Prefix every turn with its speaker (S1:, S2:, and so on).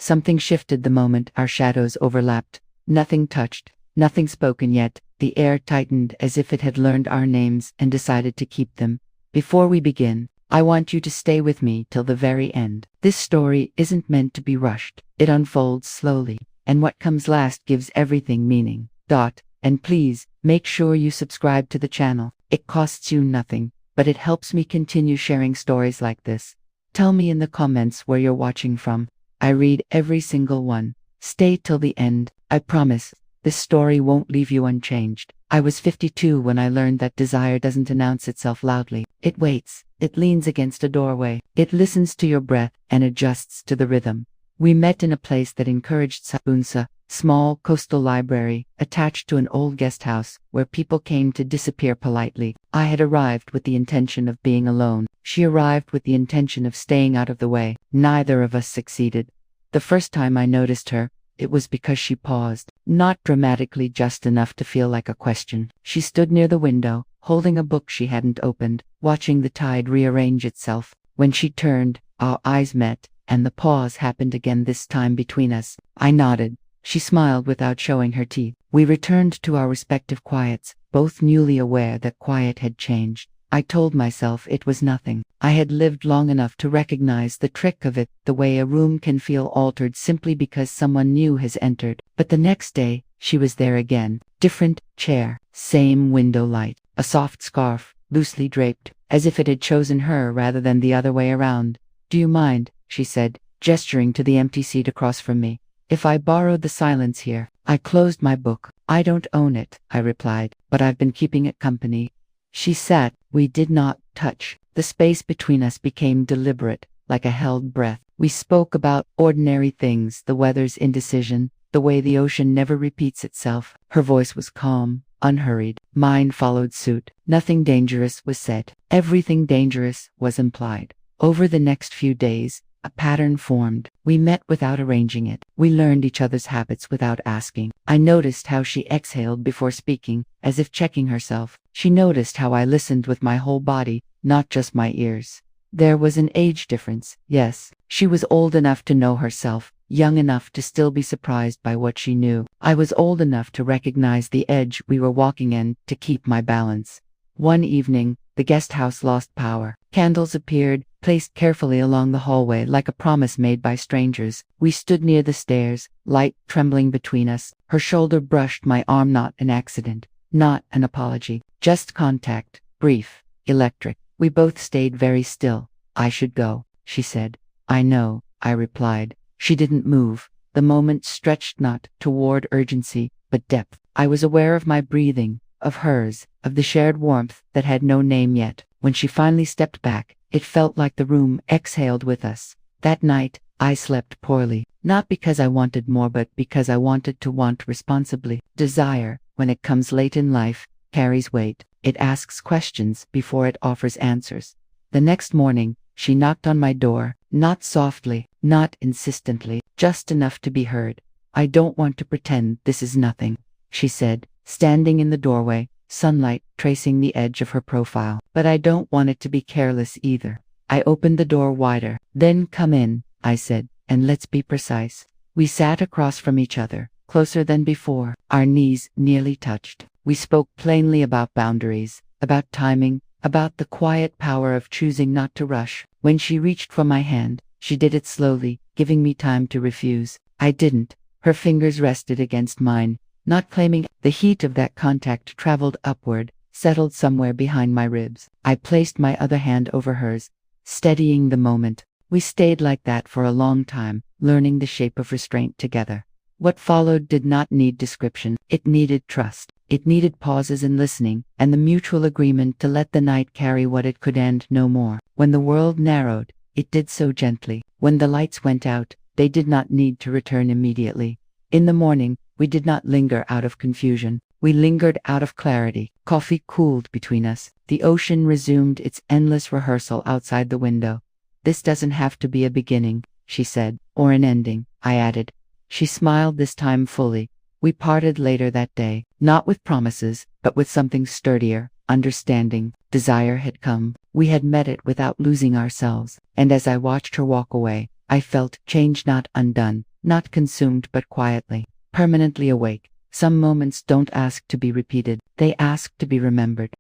S1: Something shifted the moment our shadows overlapped. Nothing touched, nothing spoken yet. The air tightened as if it had learned our names and decided to keep them. Before we begin, I want you to stay with me till the very end. This story isn't meant to be rushed. It unfolds slowly, and what comes last gives everything meaning. And please, make sure you subscribe to the channel. It costs you nothing, but it helps me continue sharing stories like this. Tell me in the comments where you're watching from. I read every single one. Stay till the end. I promise, this story won't leave you unchanged. I was 52 when I learned that desire doesn't announce itself loudly. It waits. It leans against a doorway. It listens to your breath and adjusts to the rhythm. We met in a place that encouraged Sabunsa, small coastal library, attached to an old guest house, where people came to disappear politely. I had arrived with the intention of being alone. She arrived with the intention of staying out of the way. Neither of us succeeded. The first time I noticed her, it was because she paused, not dramatically, just enough to feel like a question. She stood near the window, holding a book she hadn't opened, watching the tide rearrange itself. When she turned, our eyes met, and the pause happened again, this time between us. I nodded. She smiled without showing her teeth. We returned to our respective quiets, both newly aware that quiet had changed. I told myself it was nothing. I had lived long enough to recognize the trick of it, the way a room can feel altered simply because someone new has entered. But the next day, she was there again. Different chair, same window light, a soft scarf, loosely draped, as if it had chosen her rather than the other way around. "Do you mind?" she said, gesturing to the empty seat across from me. "If I borrowed the silence here?" I closed my book. "I don't own it," I replied, "but I've been keeping it company." She sat. We did not touch. The space between us became deliberate, like a held breath. We spoke about ordinary things, the weather's indecision, the way the ocean never repeats itself. Her voice was calm, unhurried. Mine followed suit. Nothing dangerous was said. Everything dangerous was implied. Over the next few days, a pattern formed. We met without arranging it. We learned each other's habits without asking. I noticed how she exhaled before speaking, as if checking herself. She noticed how I listened with my whole body, not just my ears. There was an age difference, yes. She was old enough to know herself, young enough to still be surprised by what she knew. I was old enough to recognize the edge we were walking in, to keep my balance. One evening, the guest house lost power. Candles appeared, placed carefully along the hallway like a promise made by strangers. We stood near the stairs, light trembling between us. Her shoulder brushed my arm, not an accident, not an apology, just contact, brief, electric. We both stayed very still. "I should go," she said. "I know," I replied. She didn't move. The moment stretched not toward urgency, but depth. I was aware of my breathing, of hers, of the shared warmth that had no name yet. When she finally stepped back, it felt like the room exhaled with us. That night, I slept poorly, not because I wanted more, but because I wanted to want responsibly. Desire, when it comes late in life, carries weight. It asks questions before it offers answers. The next morning, she knocked on my door, not softly, not insistently, just enough to be heard. "I don't want to pretend this is nothing," she said, standing in the doorway, sunlight tracing the edge of her profile. "But I don't want it to be careless either." I opened the door wider. "Then come in," I said, "and let's be precise." We sat across from each other, closer than before. Our knees nearly touched. We spoke plainly about boundaries, about timing, about the quiet power of choosing not to rush. When she reached for my hand, she did it slowly, giving me time to refuse. I didn't. Her fingers rested against mine, not claiming. The heat of that contact traveled upward, settled somewhere behind my ribs. I placed my other hand over hers, steadying the moment. We stayed like that for a long time, learning the shape of restraint together. What followed did not need description. It needed trust. It needed pauses and listening, and the mutual agreement to let the night carry what it could and no more. When the world narrowed, it did so gently. When the lights went out, they did not need to return immediately. In the morning, we did not linger out of confusion. We lingered out of clarity. Coffee cooled between us. The ocean resumed its endless rehearsal outside the window. "This doesn't have to be a beginning," she said, "or an ending," I added. She smiled this time fully. We parted later that day, not with promises, but with something sturdier, understanding. Desire had come. We had met it without losing ourselves. And as I watched her walk away, I felt changed, not undone. not consumed but quietly, permanently awake. Some moments don't ask to be repeated, they ask to be remembered.